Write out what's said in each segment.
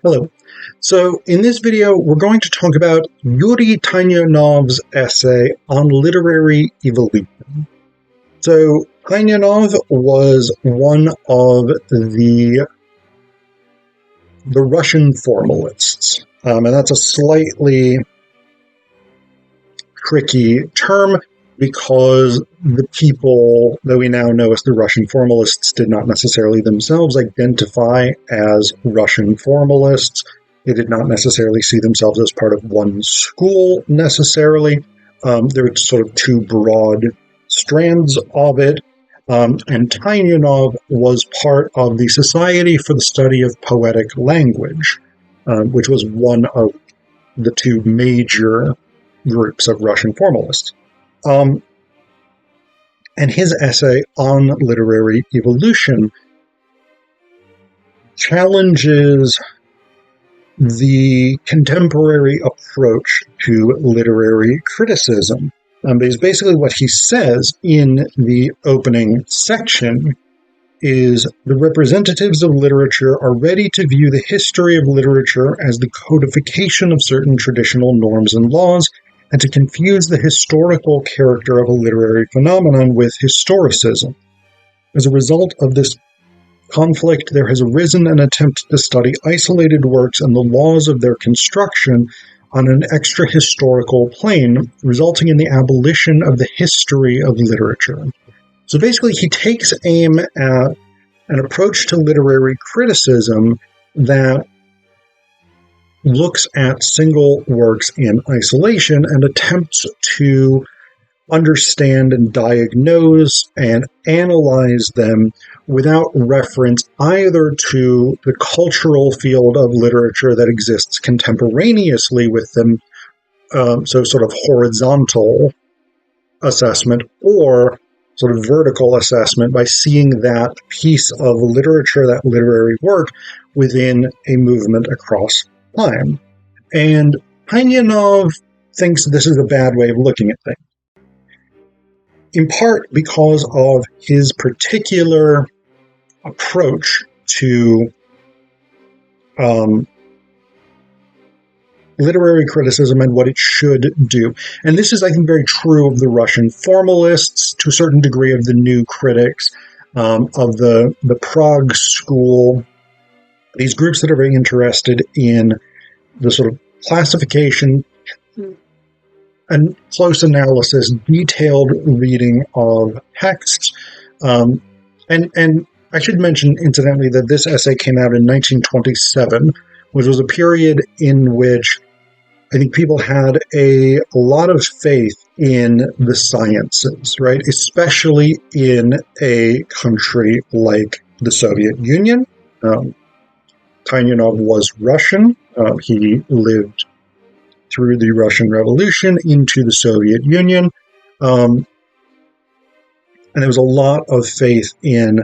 Hello. So in this video, we're going to talk about Yuri Tynianov's essay on literary evolution. So Tynianov was one of the Russian formalists, and that's a slightly tricky term because the people that we now know as the Russian formalists did not necessarily themselves identify as Russian formalists. They did not necessarily see themselves as part of one school necessarily. There were sort of two broad strands of it. And Tynianov was part of the Society for the Study of Poetic Language, which was one of the two major groups of Russian formalists. And his essay on literary evolution challenges the contemporary approach to literary criticism. Because basically what he says in the opening section is the representatives of literature are ready to view the history of literature as the codification of certain traditional norms and laws, and to confuse the historical character of a literary phenomenon with historicism. As a result of this conflict, there has arisen an attempt to study isolated works and the laws of their construction on an extra-historical plane, resulting in the abolition of the history of literature. So basically, he takes aim at an approach to literary criticism that looks at single works in isolation and attempts to understand and diagnose and analyze them without reference either to the cultural field of literature that exists contemporaneously with them, so sort of horizontal assessment, or sort of vertical assessment by seeing that piece of literature, that literary work, within a movement across time. And Tynianov thinks this is a bad way of looking at things, in part because of his particular approach to literary criticism and what it should do. And this is, I think, very true of the Russian formalists, to a certain degree of the new critics, of the Prague school, these groups that are very interested in the sort of classification and close analysis, detailed reading of texts. And I should mention, incidentally, that this essay came out in 1927, which was a period in which I think people had a lot of faith in the sciences, right? Especially in a country like the Soviet Union. Tynianov was Russian. He lived through the Russian Revolution into the Soviet Union. And there was a lot of faith in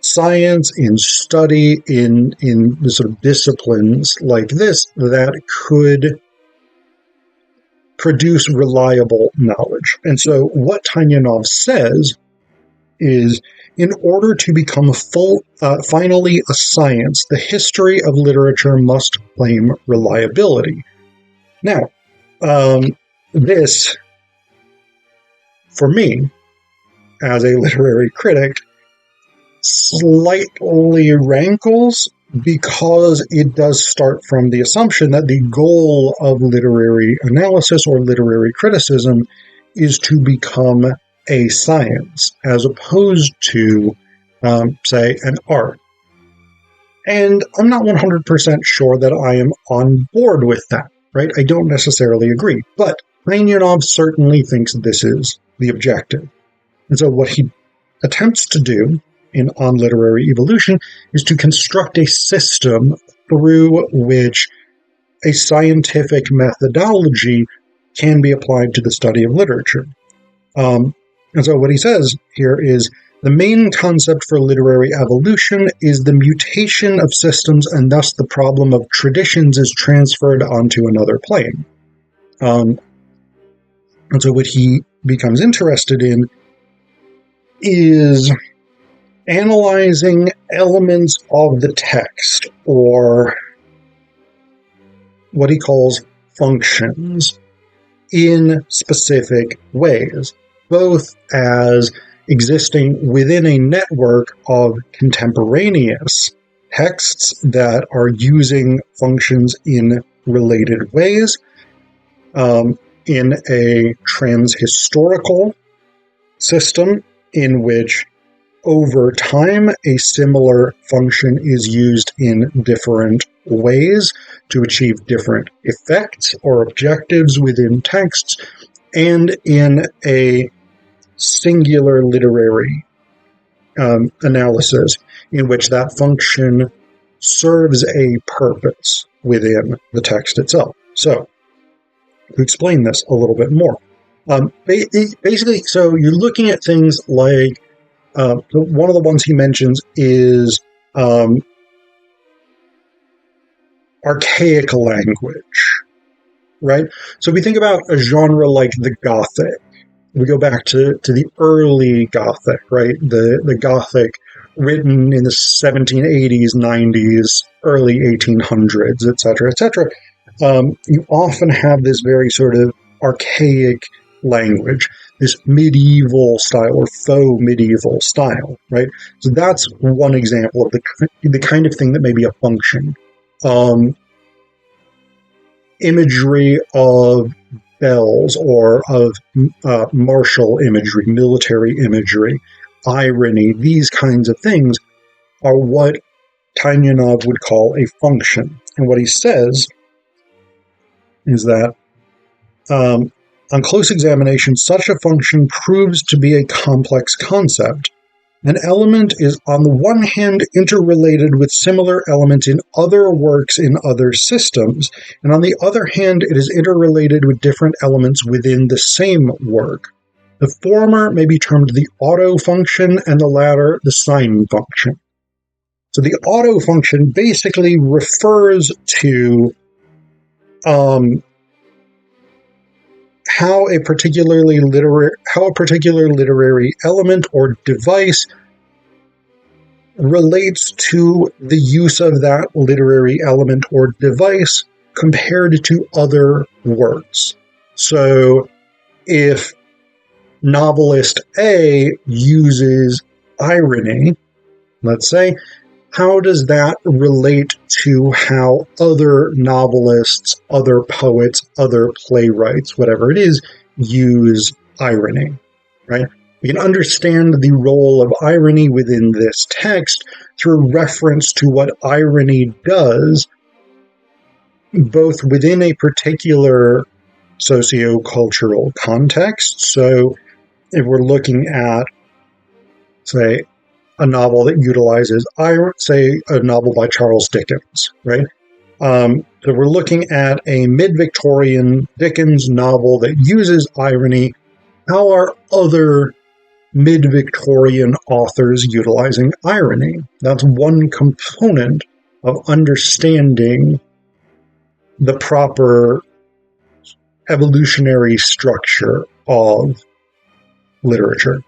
science, in study, in the sort of disciplines like this that could produce reliable knowledge. And so what Tynianov says is, in order to become finally a science, the history of literature must claim reliability. Now, this, for me, as a literary critic, slightly rankles, because it does start from the assumption that the goal of literary analysis or literary criticism is to become a science, as opposed to, say, an art. And I'm not 100% sure that I am on board with that, right? I don't necessarily agree, but Tynianov certainly thinks this is the objective. And so what he attempts to do on literary evolution is to construct a system through which a scientific methodology can be applied to the study of literature. And so what he says here is, the main concept for literary evolution is the mutation of systems, and thus the problem of traditions is transferred onto another plane. And so what he becomes interested in is analyzing elements of the text, or what he calls functions in specific ways, both as existing within a network of contemporaneous texts that are using functions in related ways, in a transhistorical system in which over time a similar function is used in different ways to achieve different effects or objectives within texts, and in a singular literary analysis in which that function serves a purpose within the text itself. So, to explain this a little bit more, basically, so you're looking at things like, one of the ones he mentions is archaic language, right? So we think about a genre like the Gothic. We go back to the early Gothic, right? The Gothic written in the 1780s, 90s, early 1800s, etc., etc. You often have this very sort of archaic language, this medieval style or faux medieval style, right? So that's one example of the kind of thing that may be a function. Imagery of bells or of martial imagery, military imagery, irony, these kinds of things are what Tynianov would call a function. And what he says is that on close examination, such a function proves to be a complex concept. An element is, on the one hand, interrelated with similar elements in other works in other systems, and on the other hand, it is interrelated with different elements within the same work. The former may be termed the auto function, and the latter the sign function. So the auto function basically refers to how a particular literary element or device relates to the use of that literary element or device compared to other works. So if novelist A uses irony, let's say, how does that relate to how other novelists, other poets, other playwrights, whatever it is, use irony, right? We can understand the role of irony within this text through reference to what irony does, both within a particular sociocultural context. So if we're looking at, say, a novel that utilizes, say, a novel by Charles Dickens, right? So we're looking at a mid-Victorian Dickens novel that uses irony. How are other mid-Victorian authors utilizing irony? That's one component of understanding the proper evolutionary structure of literature.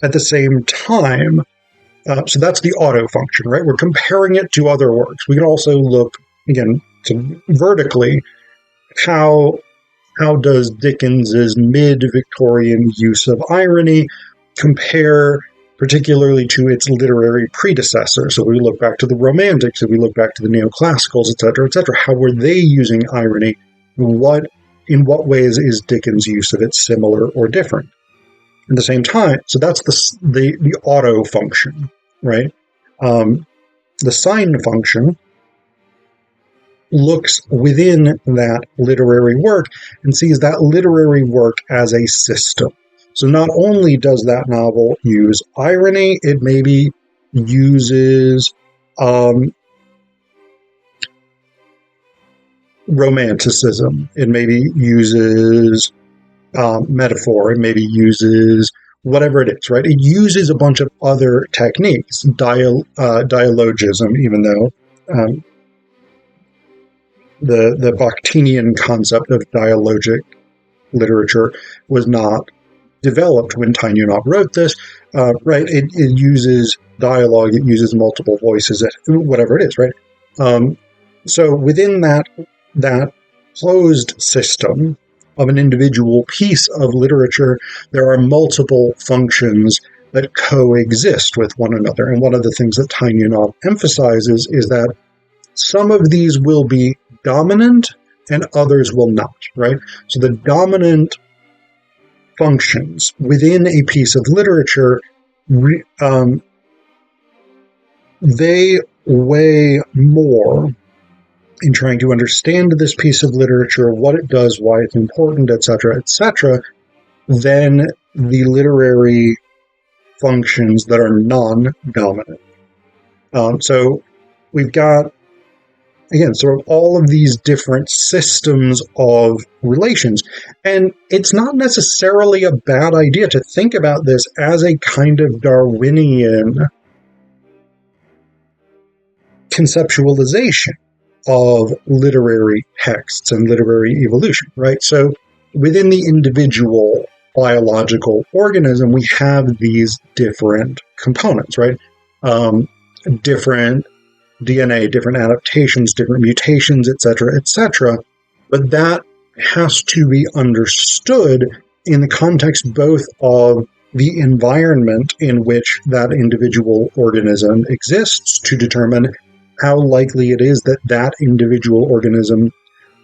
At the same time, so that's the auto function, right? We're comparing it to other works. We can also look, again, to vertically, how does Dickens's mid-Victorian use of irony compare particularly to its literary predecessor? So we look back to the Romantics, if we look back to the Neoclassicals, etc., how were they using irony? In what ways is Dickens' use of it similar or different? At the same time, so that's the auto function, right? The sign function looks within that literary work and sees that literary work as a system. So not only does that novel use irony, it maybe uses romanticism. It maybe uses metaphor. It maybe uses whatever it is, right? It uses a bunch of other techniques, dialogism, even though the Bakhtinian concept of dialogic literature was not developed when Tynianov wrote this, right? It uses dialogue, it uses multiple voices, whatever it is, right? So within that closed system of an individual piece of literature, there are multiple functions that coexist with one another. And one of the things that Tynianov emphasizes is that some of these will be dominant and others will not, right? So the dominant functions within a piece of literature, they weigh more in trying to understand this piece of literature, what it does, why it's important, etc., than the literary functions that are non-dominant. So we've got, again, sort of all of these different systems of relations. And it's not necessarily a bad idea to think about this as a kind of Darwinian conceptualization of literary texts and literary evolution, right? So within the individual biological organism, we have these different components, right? Different DNA, different adaptations, different mutations, etc. But that has to be understood in the context both of the environment in which that individual organism exists to determine how likely it is that that individual organism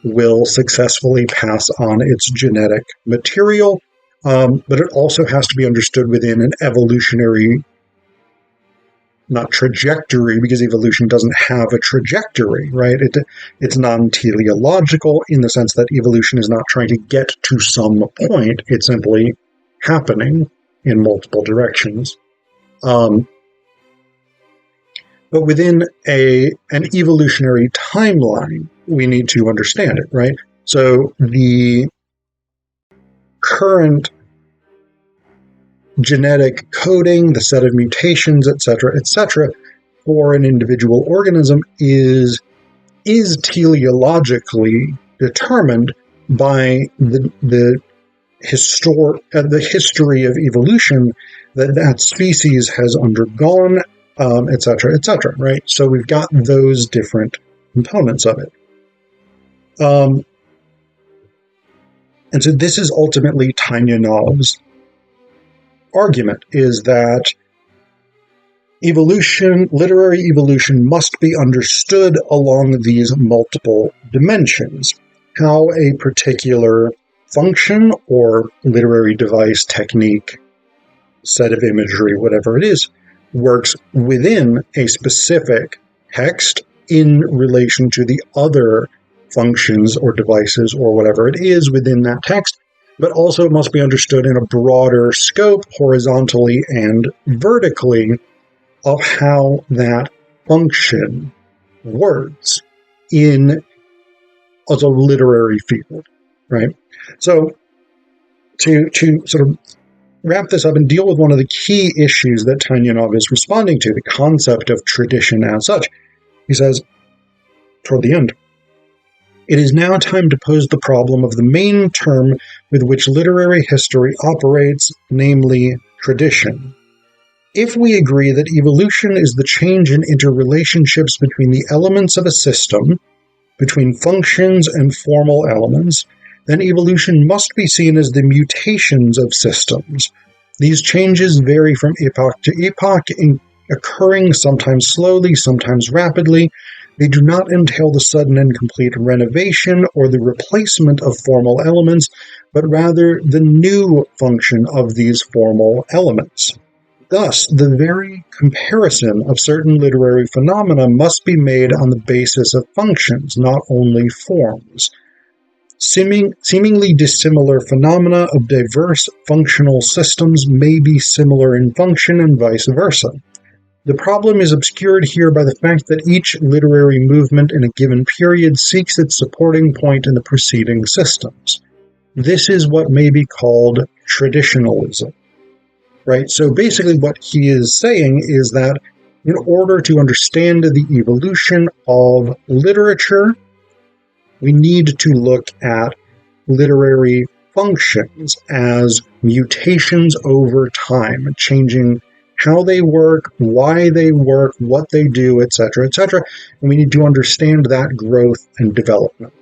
will successfully pass on its genetic material, but it also has to be understood within an evolutionary, not trajectory, because evolution doesn't have a trajectory, right? It's non-teleological in the sense that evolution is not trying to get to some point, it's simply happening in multiple directions. But within an evolutionary timeline, we need to understand it, right? So the current genetic coding, the set of mutations, etc., for an individual organism is teleologically determined by the history of evolution that species has undergone, etc., right? So we've got those different components of it. And so this is ultimately Tynianov's argument, is that literary evolution must be understood along these multiple dimensions. How a particular function or literary device, technique, set of imagery, whatever it is, works within a specific text in relation to the other functions or devices or whatever it is within that text, but also it must be understood in a broader scope, horizontally and vertically, of how that function works in as a literary field, right? So to sort of wrap this up and deal with one of the key issues that Tynianov is responding to, the concept of tradition as such, he says, toward the end, "It is now time to pose the problem of the main term with which literary history operates, namely tradition. If we agree that evolution is the change in interrelationships between the elements of a system, between functions and formal elements, then evolution must be seen as the mutations of systems. These changes vary from epoch to epoch, occurring sometimes slowly, sometimes rapidly. They do not entail the sudden and complete renovation or the replacement of formal elements, but rather the new function of these formal elements. Thus, the very comparison of certain literary phenomena must be made on the basis of functions, not only forms. Seemingly dissimilar phenomena of diverse functional systems may be similar in function and vice versa. The problem is obscured here by the fact that each literary movement in a given period seeks its supporting point in the preceding systems. This is what may be called traditionalism." Right? So basically what he is saying is that in order to understand the evolution of literature, we need to look at literary functions as mutations over time, changing how they work, why they work, what they do, etc., and we need to understand that growth and development.